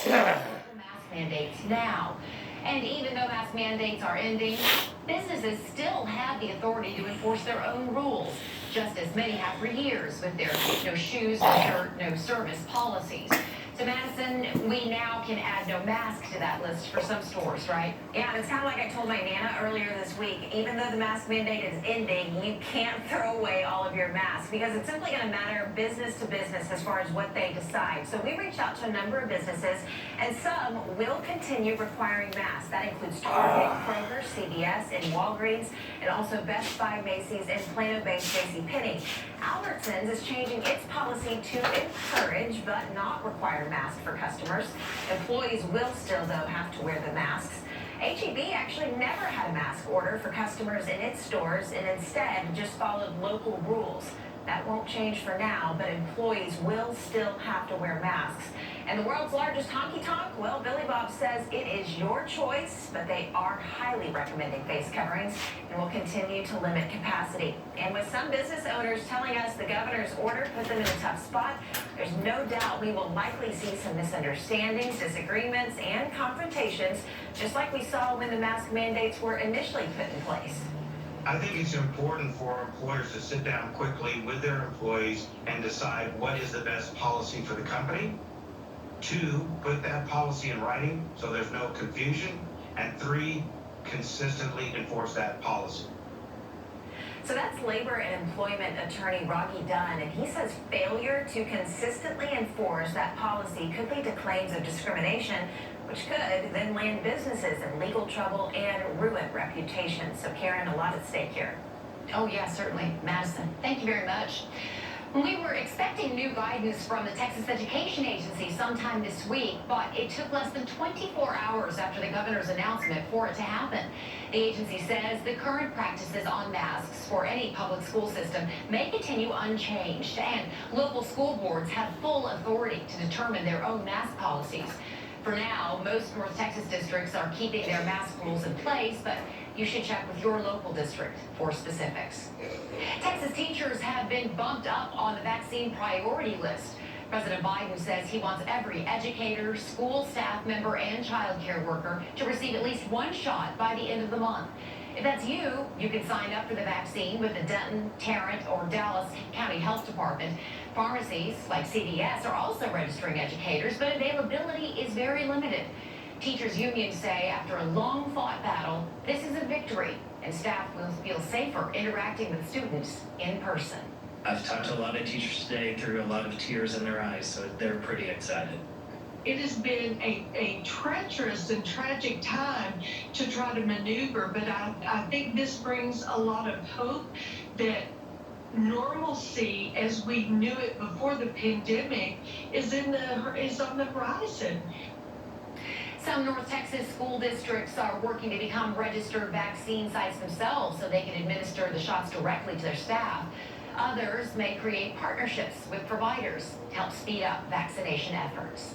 mask mandates now. And even though mask mandates are ending, businesses still have the authority to enforce their own rules, just as many have for years with their no shoes, no shirt, no service policies. So Madison, we now can add no mask to that list for some stores, right? Yeah, and it's kind of like I told my Nana earlier this week. Even though the mask mandate is ending, you can't throw away all of your masks because it's simply going to matter business to business as far as what they decide. So we reached out to a number of businesses, and some will continue requiring masks. That includes Target, Kroger, CVS, and Walgreens, and also Best Buy, Macy's, and Plano-based JCPenney. Albertsons is changing its policy to encourage but not require masks for customers. Employees will still, though, have to wear the masks. H-E-B actually never had a mask order for customers in its stores and instead just followed local rules. That won't change for now, but employees will still have to wear masks. And the world's largest honky-tonk, well, Billy Bob says it is your choice, but they are highly recommending face coverings and will continue to limit capacity. And with some business owners telling us the governor's order put them in a tough spot, there's no doubt we will likely see some misunderstandings, disagreements, and confrontations, just like we saw when the mask mandates were initially put in place. I think it's important for employers to sit down quickly with their employees and decide what is the best policy for the company. 2, put that policy in writing so there's no confusion. And 3, consistently enforce that policy. So that's labor and employment attorney Rocky Dunn, and he says failure to consistently enforce that policy could lead to claims of discrimination, which could then land businesses in legal trouble and ruin reputations. So Karen, a lot at stake here. Oh yeah, certainly. Madison, thank you very much. We were expecting new guidance from the Texas Education Agency sometime this week, but it took less than 24 hours after the governor's announcement for it to happen. The agency says the current practices on masks for any public school system may continue unchanged, and local school boards have full authority to determine their own mask policies. For now, most North Texas districts are keeping their mask rules in place, but you should check with your local district for specifics. Texas teachers have been bumped up on the vaccine priority list. President Biden says he wants every educator, school staff member, and child care worker to receive at least one shot by the end of the month. If that's you, you can sign up for the vaccine with the Denton, Tarrant, or Dallas County Health Department. Pharmacies like CVS are also registering educators, but availability is very limited. Teachers' unions say after a long-fought battle, this is a victory, and staff will feel safer interacting with students in person. I've talked to a lot of teachers today through a lot of tears in their eyes, so they're pretty excited. It has been a treacherous and tragic time to try to maneuver, but I think this brings a lot of hope that normalcy as we knew it before the pandemic is on the horizon. Some North Texas school districts are working to become registered vaccine sites themselves so they can administer the shots directly to their staff. Others may create partnerships with providers to help speed up vaccination efforts.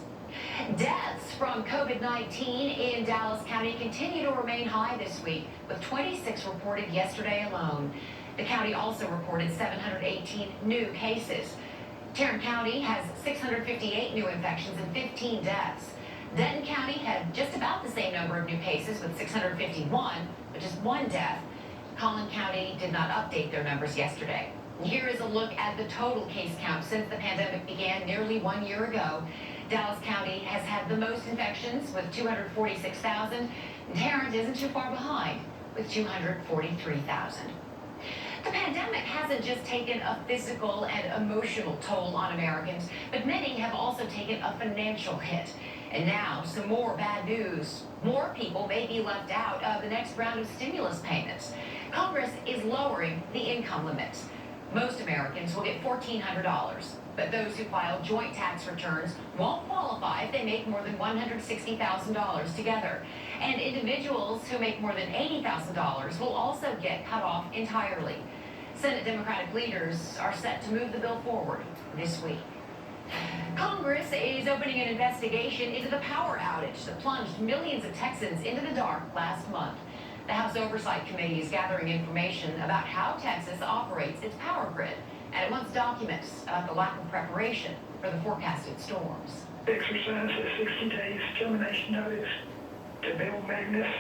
Deaths from COVID-19 in Dallas County continue to remain high this week, with 26 reported yesterday alone. The county also reported 718 new cases. Tarrant County has 658 new infections and 15 deaths. Denton County had just about the same number of new cases with 651, but just 1 death. Collin County did not update their numbers yesterday. Here is a look at the total case count since the pandemic began nearly 1 year ago. Dallas County has had the most infections with 246,000. Tarrant isn't too far behind with 243,000. The pandemic hasn't just taken a physical and emotional toll on Americans, but many have also taken a financial hit. And now, some more bad news. More people may be left out of the next round of stimulus payments. Congress is lowering the income limits. Most Americans will get $1,400, but those who file joint tax returns won't qualify if they make more than $160,000 together. And individuals who make more than $80,000 will also get cut off entirely. Senate Democratic leaders are set to move the bill forward this week. Congress is opening an investigation into the power outage that plunged millions of Texans into the dark last month. The House Oversight Committee is gathering information about how Texas operates its power grid, and it wants documents about the lack of preparation for the forecasted storms. exercise a 60 days termination notice to Bill Magnus.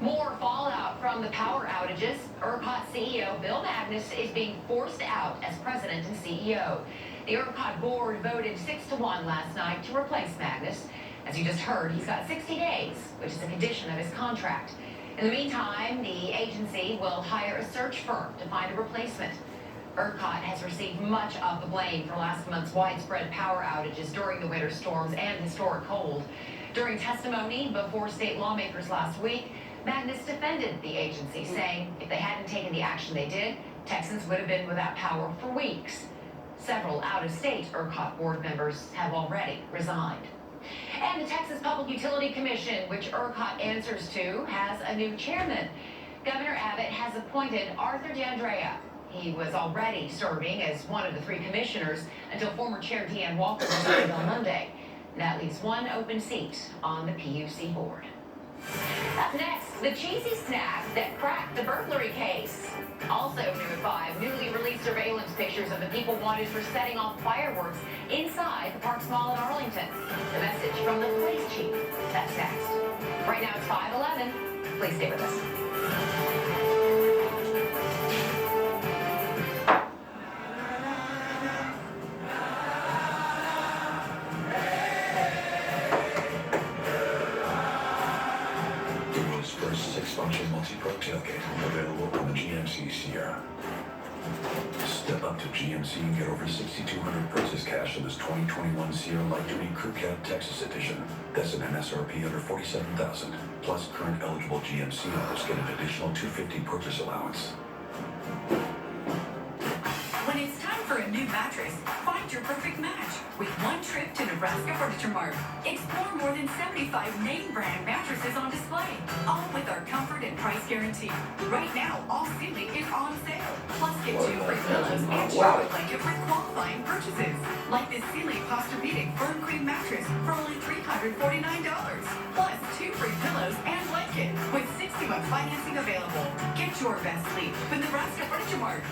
More fallout from the power outages. ERCOT CEO Bill Magnus is being forced out as president and CEO. The ERCOT board voted 6-1 last night to replace Magnus. As you just heard, he's got 60 days, which is a condition of his contract. In the meantime, the agency will hire a search firm to find a replacement. ERCOT has received much of the blame for last month's widespread power outages during the winter storms and historic cold. During testimony before state lawmakers last week, Magnus defended the agency, saying if they hadn't taken the action they did, Texans would have been without power for weeks. Several out-of-state ERCOT board members have already resigned. And the Texas Public Utility Commission, which ERCOT answers to, has a new chairman. Governor Abbott has appointed Arthur D'Andrea. He was already serving as one of the 3 commissioners until former chair Deanne Walker resigned on Monday. That leaves one open seat on the PUC board. Up next, the cheesy snack that cracked the burglary case. Also new at 5, newly released surveillance pictures of the people wanted for setting off fireworks inside the Parks Mall in Arlington. The message from the police chief. That's next. Right now it's 5:11. Please stay with us. First 6-function multi-pro tailgate available on the GMC Sierra. Step up to GMC and get over $6,200 purchase cash on this 2021 Sierra Light Duty Crew Cab Texas Edition. That's an MSRP under $47,000. Plus, current eligible GMC owners get an additional $250 purchase allowance. When it's time for a new mattress, find your perfect match with one trip to Nebraska Furniture Mart. Explore more than 75 name brand mattresses on display, all with our comfort and price guarantee. Right now, all Sealy is on sale. Plus, get 2 free pillows and shower blanket with qualifying purchases, like this Sealy Posturepedic Firm Cream mattress for only $349. Plus, 2 free pillows and blanket with 60-month financing available. Get your best sleep with Nebraska Furniture Mart.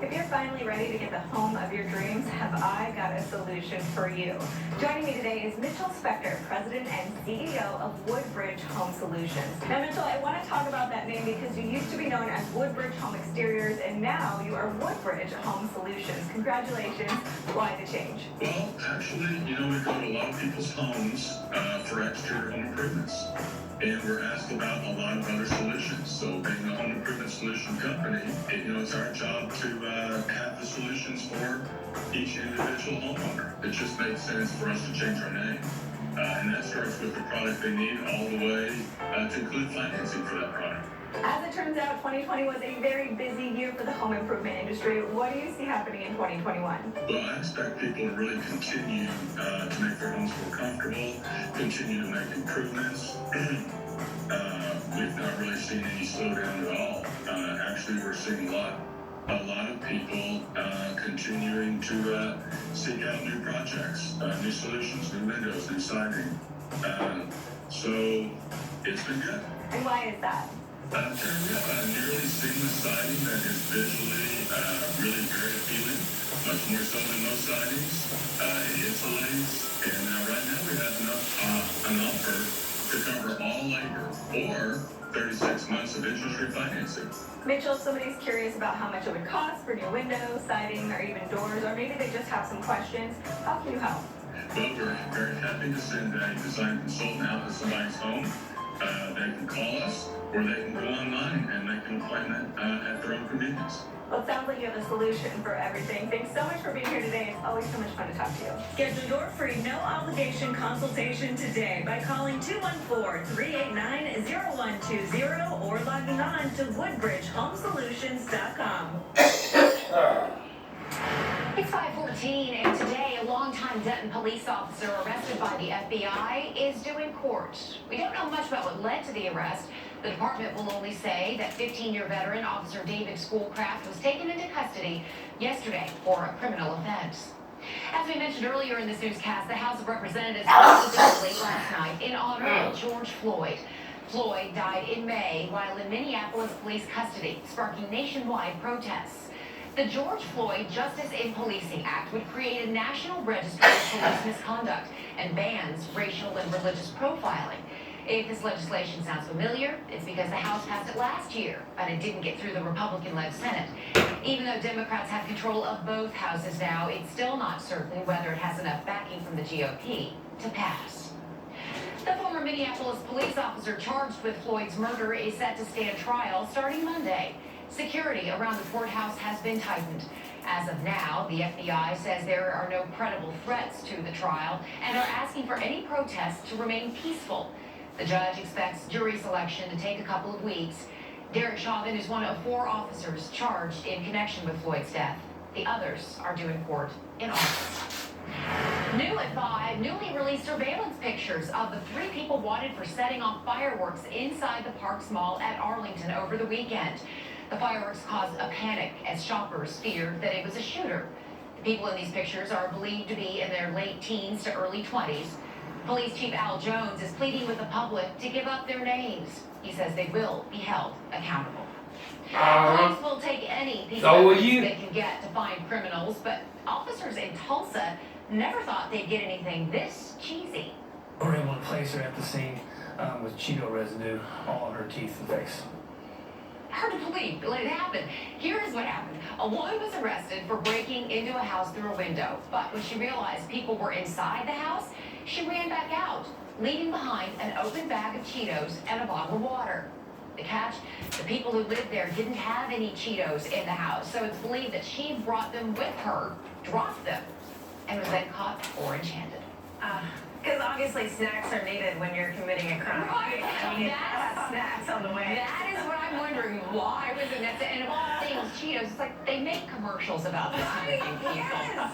If you're finally ready to get the home of your dreams, have I got a solution for you. Joining me today is Mitchell Spector, President and CEO of Woodbridge Home Solutions. Now, Mitchell, I want to talk about that name because you used to be known as Woodbridge Home Exteriors, and now you are Woodbridge Home Solutions. Congratulations. Why the change? Well, actually, we go to a lot of people's homes for exterior home improvements. And we're asked about a lot of other solutions. So being a home improvement solution company, it's our job to have the solutions for each individual homeowner. It just made sense for us to change our name. And that starts with the product they need all the way to include financing for that product. As it turns out, 2020 was a very busy year for the home improvement industry. What do you see happening in 2021? Well, I expect people to really continue to make their homes more comfortable, continue to make improvements. We've not really seen any slowdown at all. Actually, we're seeing a lot of people continuing to seek out new projects, new solutions, new windows, new siding. So it's been good. And why is that? Nearly seamless siding that is visually really very appealing, much more so than most sidings. It insulates, and right now we have an offer to cover all labor or 36 months of interest-free financing. Mitchell, if somebody's curious about how much it would cost for new windows, siding, or even doors, or maybe they just have some questions, how can you help? Well, we're very happy to send a design consultant out to somebody's home. They can call us, or they can go online and make an appointment at their own convenience. Well, it sounds like you have a solution for everything. Thanks so much for being here today. It's always so much fun to talk to you. Schedule your free no-obligation consultation today by calling 214-389-0120 or logging on to woodbridgehomesolutions.com. It's 5:14, and today a longtime Denton police officer arrested by the FBI is due in court. We don't know much about what led to the arrest. The department will only say that 15-year veteran Officer David Schoolcraft was taken into custody yesterday for a criminal offense. As we mentioned earlier in this newscast, the House of Representatives voted late last night in honor of George Floyd. Floyd died in May while in Minneapolis police custody, sparking nationwide protests. The George Floyd Justice in Policing Act would create a national register of police misconduct and bans racial and religious profiling. If this legislation sounds familiar, it's because the House passed it last year, but it didn't get through the Republican-led Senate. Even though Democrats have control of both houses now, it's still not certain whether it has enough backing from the GOP to pass. The former Minneapolis police officer charged with Floyd's murder is set to stand trial starting Monday. Security around the courthouse has been tightened. As of now, the FBI says there are no credible threats to the trial and are asking for any protests to remain peaceful. The judge expects jury selection to take a couple of weeks. Derek Chauvin is one of 4 officers charged in connection with Floyd's death. The others are due in court in August. New at 5, newly released surveillance pictures of the 3 people wanted for setting off fireworks inside the Parks Mall at Arlington over the weekend. The fireworks caused a panic as shoppers feared that it was a shooter. The people in these pictures are believed to be in their late teens to early 20s. Police Chief Al Jones is pleading with the public to give up their names. He says they will be held accountable. Police will take any piece of evidence they can get to find criminals, but officers in Tulsa never thought they'd get anything this cheesy. We were able to place her at the scene with Cheeto residue all on her teeth and face. Hard to believe, but it happened. Here is what happened. A woman was arrested for breaking into a house through a window, but when she realized people were inside the house, she ran back out, leaving behind an open bag of Cheetos and a bottle of water. The catch, the people who lived there didn't have any Cheetos in the house, so it's believed that she brought them with her, dropped them, and was then caught or enchanted. Because obviously snacks are needed when you're committing a crime. Right. I mean, have snacks on the way. That is what I'm wondering. Why was it necessary? And of all things, Cheetos, it's like they make commercials about this kind of thing, people. Yes.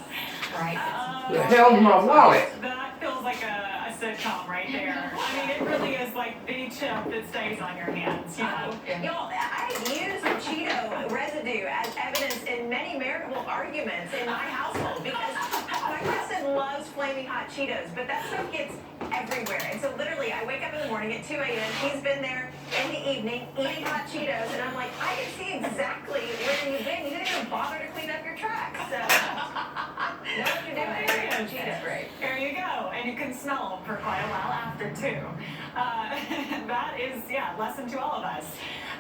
Right? The hell's my wallet? That feels like a sitcom right there. I mean, it really is like the chip that stays on your hands, you know? Y'all, I use Cheeto residue as evidence in many marital arguments in my household because my husband loves flaming hot Cheetos, but that stuff gets everywhere. And so literally, I wake up in the morning at 2 a.m. He's been there in the evening eating hot Cheetos, and I'm like, I can see exactly where you've been. You didn't even bother to clean up your track. So, know what you're doing. Cheetos. Great. There you go. And you can smell them for quite a while after, too. That is, lesson to all of us.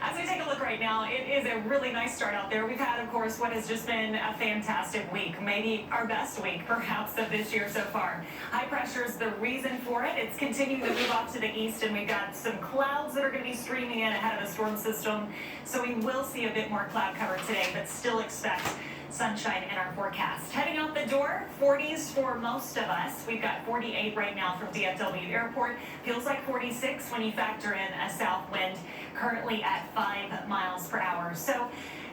As we take a look right now, it is a really nice start out there. We've had, of course, what has just been a fantastic week, maybe our best week, perhaps, of this year so far. High pressure is the reason for it. It's continuing to move off to the east, and we've got some clouds that are going to be streaming in ahead of the storm system. So we will see a bit more cloud cover today, but still expect sunshine in our forecast. Heading out the door, 40s for most of us. We've got 48 right now from DFW Airport. Feels like 46 when you factor in a south wind, currently at 5 miles per hour. So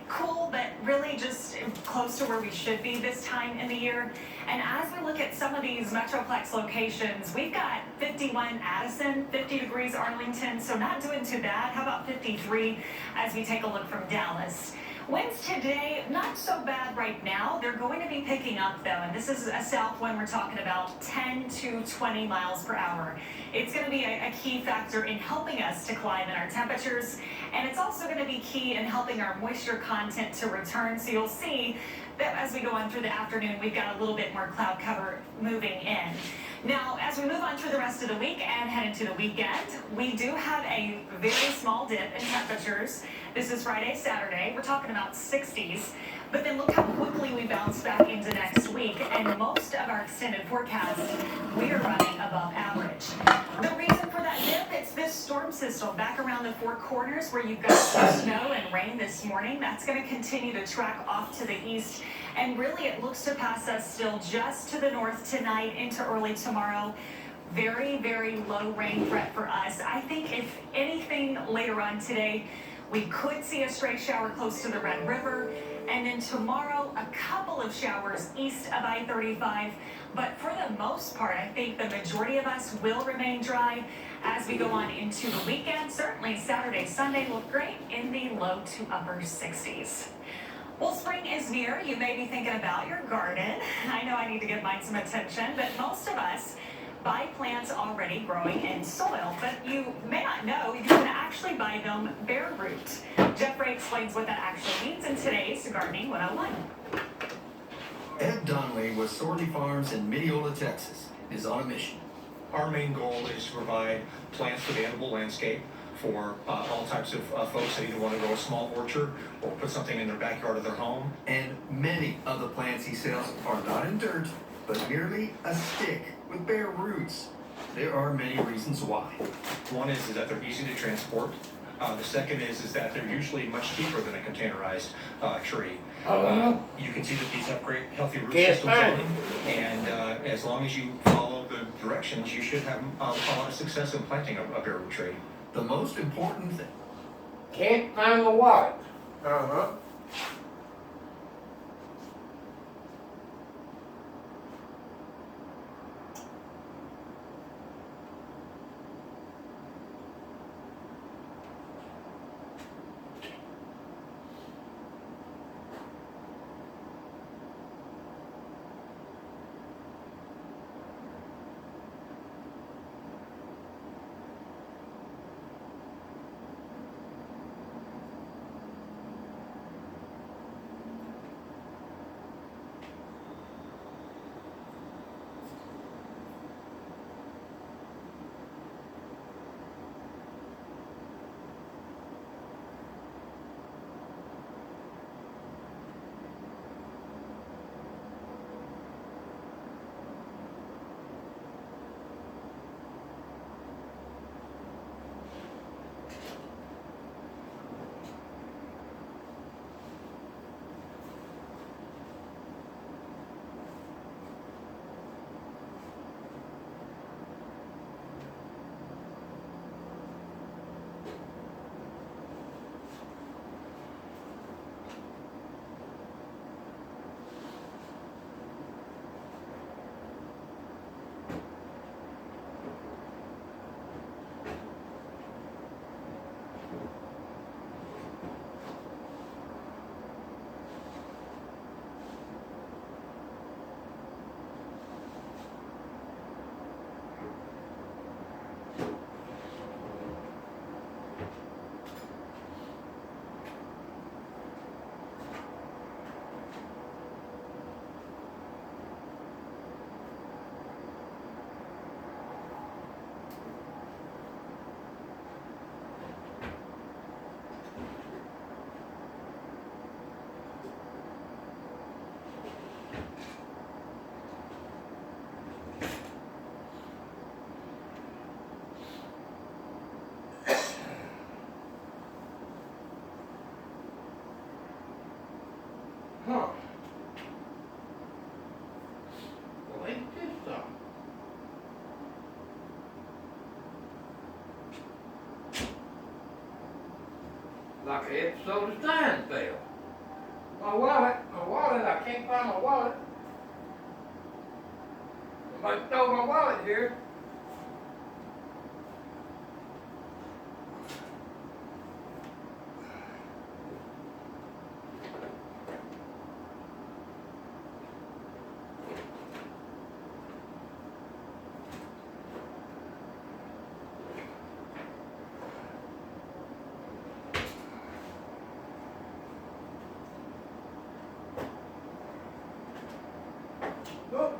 cool, but really just close to where we should be this time in the year. And as we look at some of these Metroplex locations, we've got 51 Addison, 50 degrees Arlington, so not doing too bad. How about 53 as we take a look from Dallas? Winds today, not so bad right now. They're going to be picking up though, and this is a south wind we're talking about 10 to 20 miles per hour. It's going to be a key factor in helping us to climb in our temperatures, and it's also going to be key in helping our moisture content to return. So you'll see that as we go on through the afternoon, we've got a little bit more cloud cover moving in. Now, as we move on through the rest of the week and head into the weekend, we do have a very small dip in temperatures. This is Friday, Saturday. We're talking about 60s. But then look how quickly we bounce back into next week. And most of our extended forecast, we are running above average. The reason for that dip, it's this storm system back around the Four Corners where you've got some snow and rain this morning. That's going to continue to track off to the east. And really, it looks to pass us still just to the north tonight into early tomorrow. Very, very low rain threat for us. I think if anything later on today, we could see a stray shower close to the Red River. And then tomorrow, a couple of showers east of I-35. But for the most part, I think the majority of us will remain dry as we go on into the weekend. Certainly Saturday, Sunday look great in the low to upper 60s. Well, spring is near. You may be thinking about your garden. I know I need to give mine some attention, but most of us buy plants already growing in soil, but you may not know you can actually buy them bare root. Jeff Ray explains what that actually means in today's Gardening 101. Ed Donnelly with Sorley Farms in Mineola, Texas, is on a mission. Our main goal is to provide plants for the edible landscape for all types of folks that either want to grow a small orchard or put something in their backyard of their home. And many of the plants he sells are not in dirt, but merely a stick with bare roots. There are many reasons why. One is that they're easy to transport. The second is that they're usually much cheaper than a containerized tree. You can see that these have great healthy root systems in them, and as long as you follow the directions, you should have a lot of success in planting a bare root tree. The most important thing. Can't find the wallet. Huh. Well, ain't this something? Like an episode of Seinfeld. My wallet, I can't find my wallet. Somebody stole my wallet here. Oh,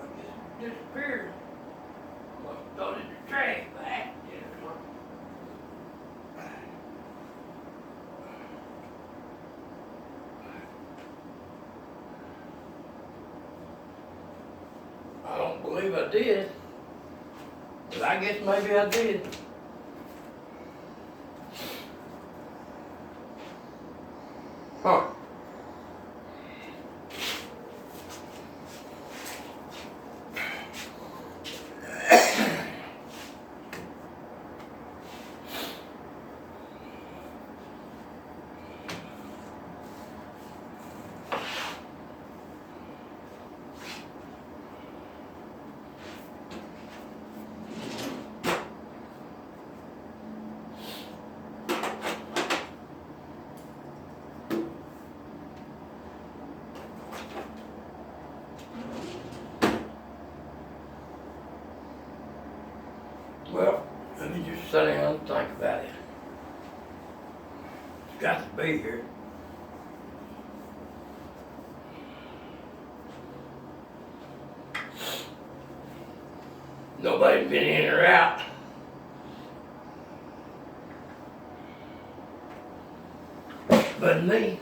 I just disappeared. Must have thrown it in the trash bag. I don't believe I did, but I guess maybe I did. Huh. sit down and think about it. It's got to be here. Nobody's been in or out. But me.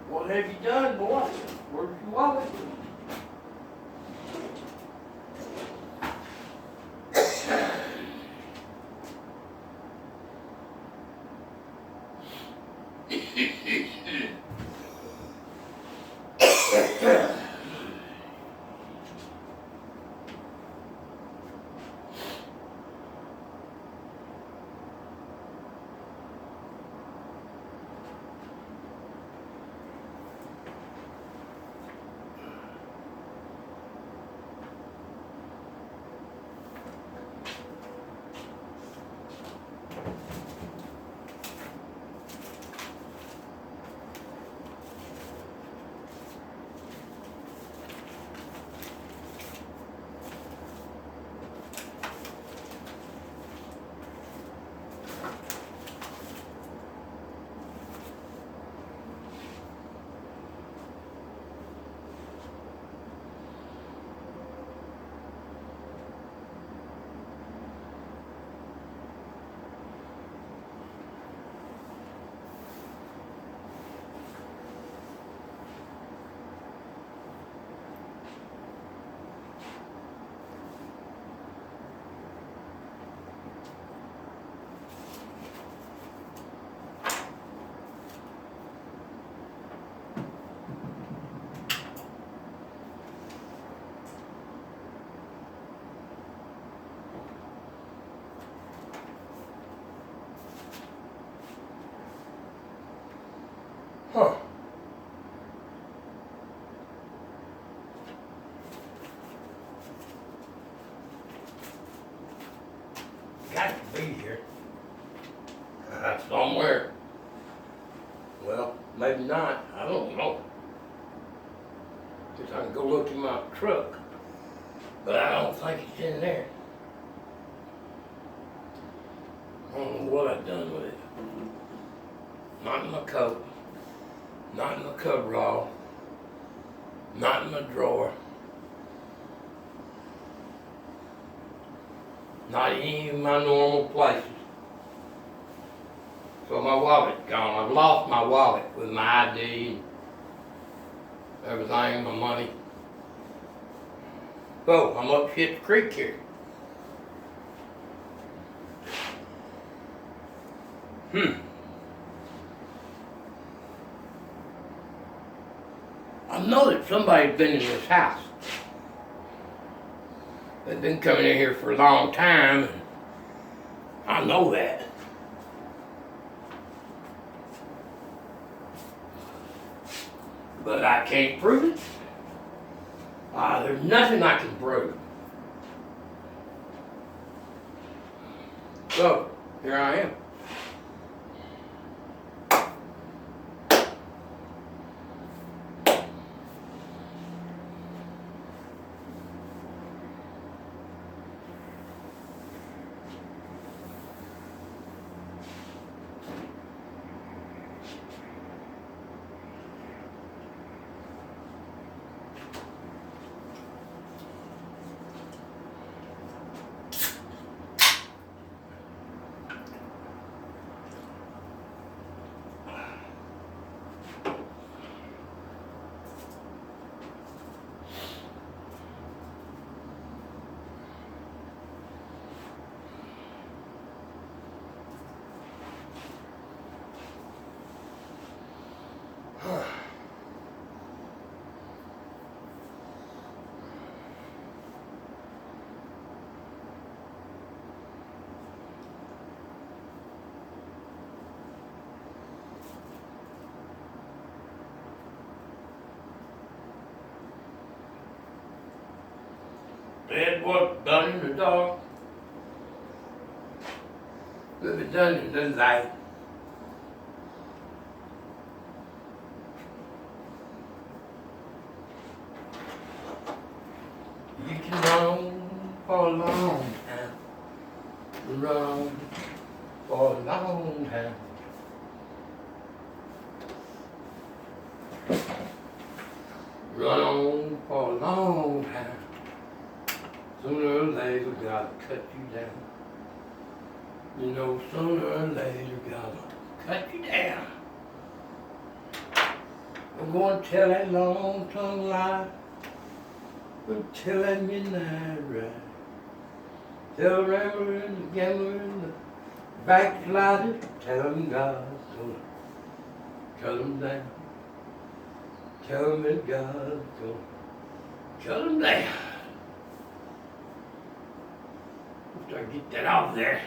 What have you done, boy? Where's your wallet? Huh. Got to be here. Somewhere. Well, maybe not. I don't know. Guess I can go look in my truck. But I don't think it's in there. I don't know what I've done with it. Not in my coat. Not in my coverall. Not in my drawer. Not in any of my normal places. So my wallet's gone. I've lost my wallet with my ID, everything, my money. So I'm up Shit's Creek here. I know that somebody's been in this house. They've been coming in here for a long time. I know that. But I can't prove it. There's nothing I can prove. So, here I am. Dad, what's done in the dark will be done in the light. You can run for a long time, run for a long time. Run on for a long time. Sooner or later, gotta cut you down. You know, sooner or later, gotta cut you down. I'm gonna tell that long tongue lie. I'm tell that midnight ride. Tell the rambler and the gambler and the backslider. Tell them God's gonna cut them down. Tell them that God's gonna cut them down. After I get that off there.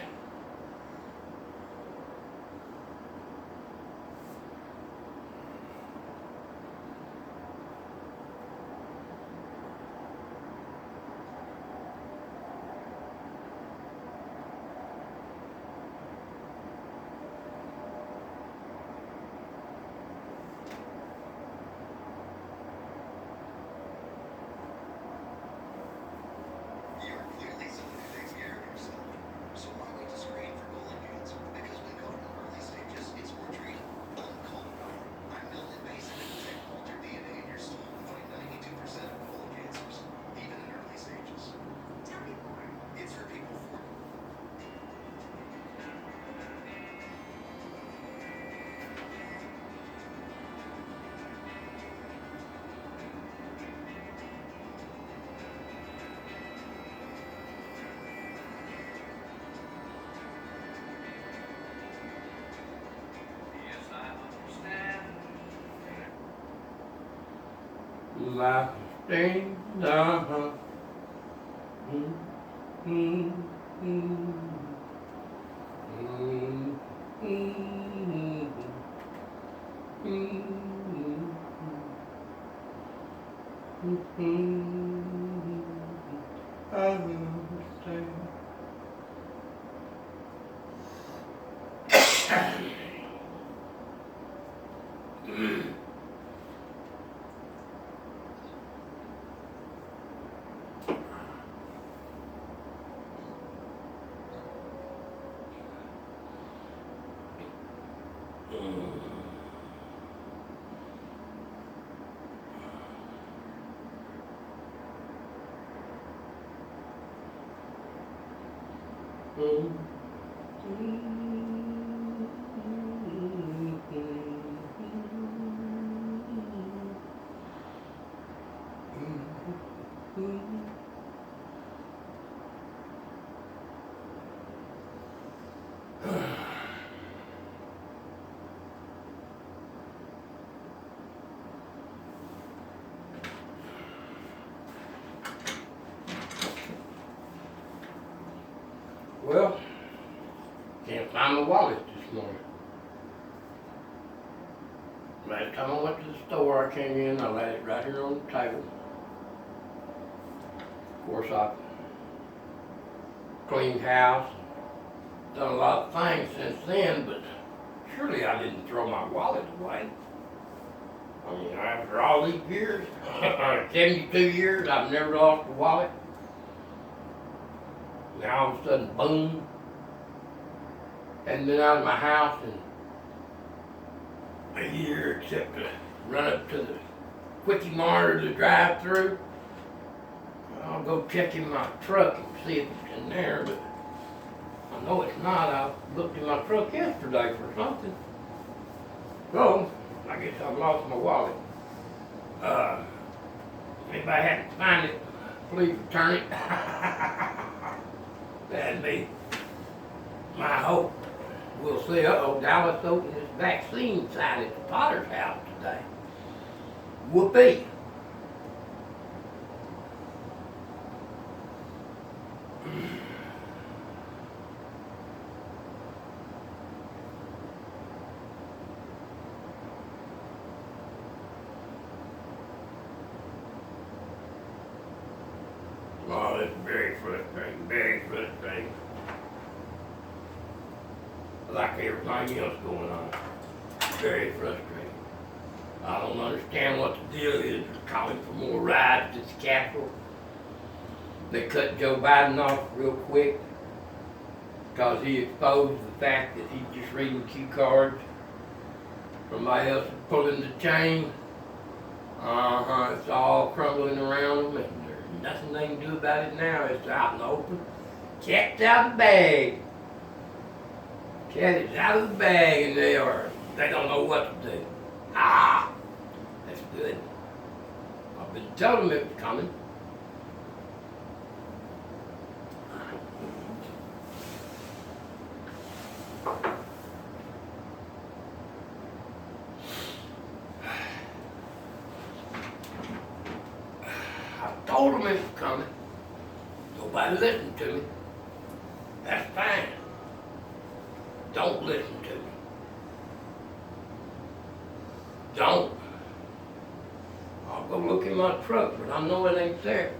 Like a stain down. Well, can't find my wallet this morning. Last time I went to the store, I came in, I laid it right here on the table. Of course, I cleaned house, done a lot of things since then, but surely I didn't throw my wallet away. I mean, after all these years, 72 years, I've never lost a wallet. Now all of a sudden, boom, hadn't been out of my house in a year except to run up to the quickie Mart or the drive-through. I'll go check in my truck and see if it's in there, but I know it's not. I looked in my truck yesterday for something. So, I guess I've lost my wallet. If I happen to find it, please return it. That'd be my hope. We'll see. Uh-oh, Dallas opened this vaccine site at the Potter's house today. Whoopee. Oh, it's very frustrating, very frustrating. Like everything else going on. Very frustrating. I don't understand what the deal is. They're calling for more rides to the Capitol. They cut Joe Biden off real quick because he exposed the fact that he's just reading cue cards. Somebody else is pulling the chain. It's all crumbling around them, and there's nothing they can do about it now. It's out in the open. Cat's out of the bag. Cat is out of the bag, and they don't know what to do. That's good. I've been telling them it was coming. I told them it was coming. Nobody listened to me. That's fine. Don't listen to me. Don't. I'll go look in my truck, but I know it ain't there.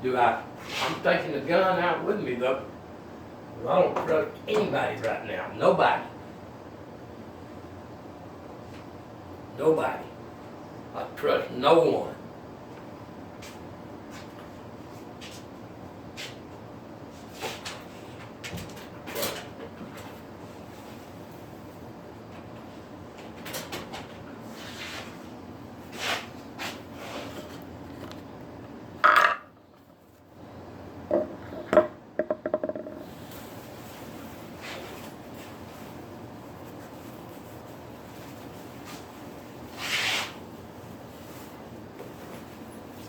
I'm taking the gun out with me though. I don't trust anybody right now. Nobody. Nobody. I trust no one.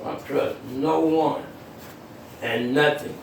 I trust no one and nothing.